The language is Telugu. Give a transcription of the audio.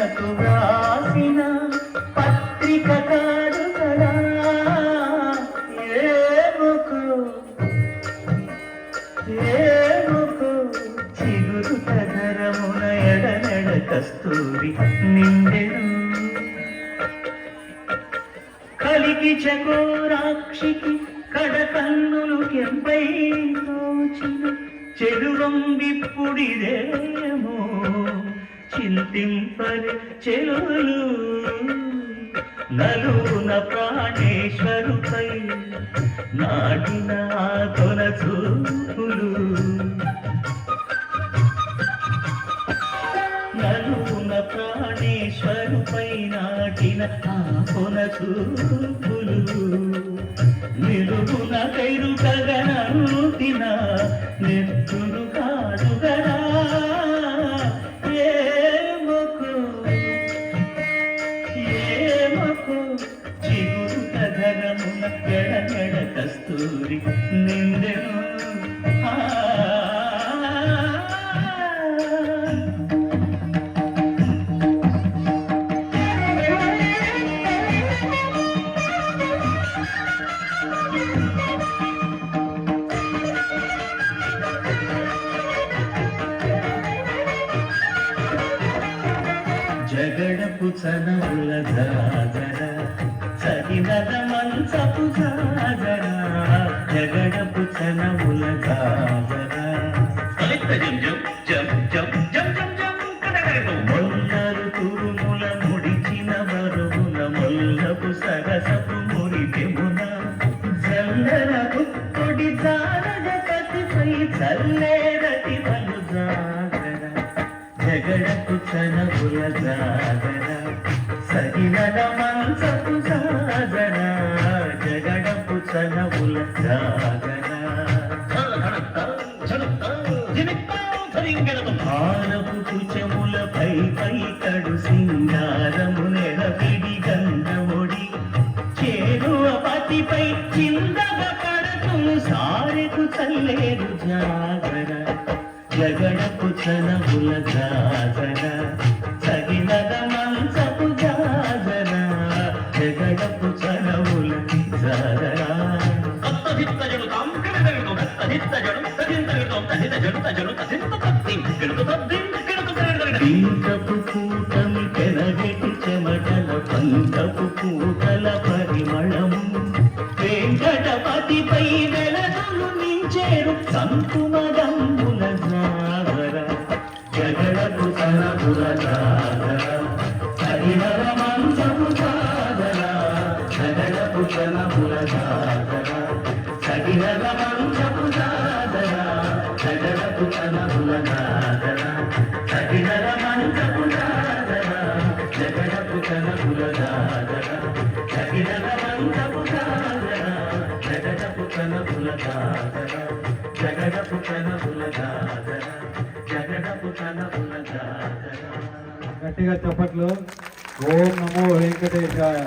మనకు వ్రాసిన పత్రిక కాదు కదా ఏముకు ఏముకు చిగురు తగరమున ఎడనెడ కస్తూరి నిండెను కలికి చకోరాక్షికి కడకన్నులు కెంపై తోచిన చెడువం విప్పుడిదేమో చింతింపరి చెలులు నలున ప్రాణేశ్వరుపై నాటిన కొన చూపులు నలున ప్రాణేశ్వరుపై నాటిన కొన చూపులు నిలుగున కైరు కగనంటిన నెత్తురు కాదుగరా ఏమకు ఏమకు చిగురు కగనమున ఎడమెడ కస్తూరి నిండెను జగడపు చనముల జాగర చదినద మంచపు జాగర జగడపు చనముల జాగర మొల్లరు తురుముల ముడిచిన బరువుల మొల్లపు సరసపు మురిపెమున చల్లర పుట్టుడి జారగ కతిపై చల్లేరటి పలు జాగర జగడపు చనముల జాగర సగినద మంచపు జాగర జగడపు చనముల జాగర భారపు కుచముల పై పై కడు సింగారము నెడపిడి గంధముడి చేరువ పతిపై చిందగ పడతులు సారెకు చల్లేరు జాగర జగడపు చనముల జాగర సగినద మంచపు జాగర జగడపు చనముల జాగర పింకపు కూటమి పెనగటి చెమటల పంకపు కూటల పరిమళము వెంకటపతిపై వెలదులు నించేరు సంకుమదంబుల జాగర జగడపు చనముల జాగర సగినద మంచపు జాగర జగడపు చనముల జాగర సగినద మంచపు జాగర జగడపు చనముల జాగర సగినద మంచపు జాగర జగడపు చనముల జాగర సగినద మంచపు జాగర జగడపు చనముల జాగర జగడపు చనముల జాగర జగడపు చనముల జాగర. గట్టిగా చప్పట్లు. ఓం నమో వెంకటేశాయ.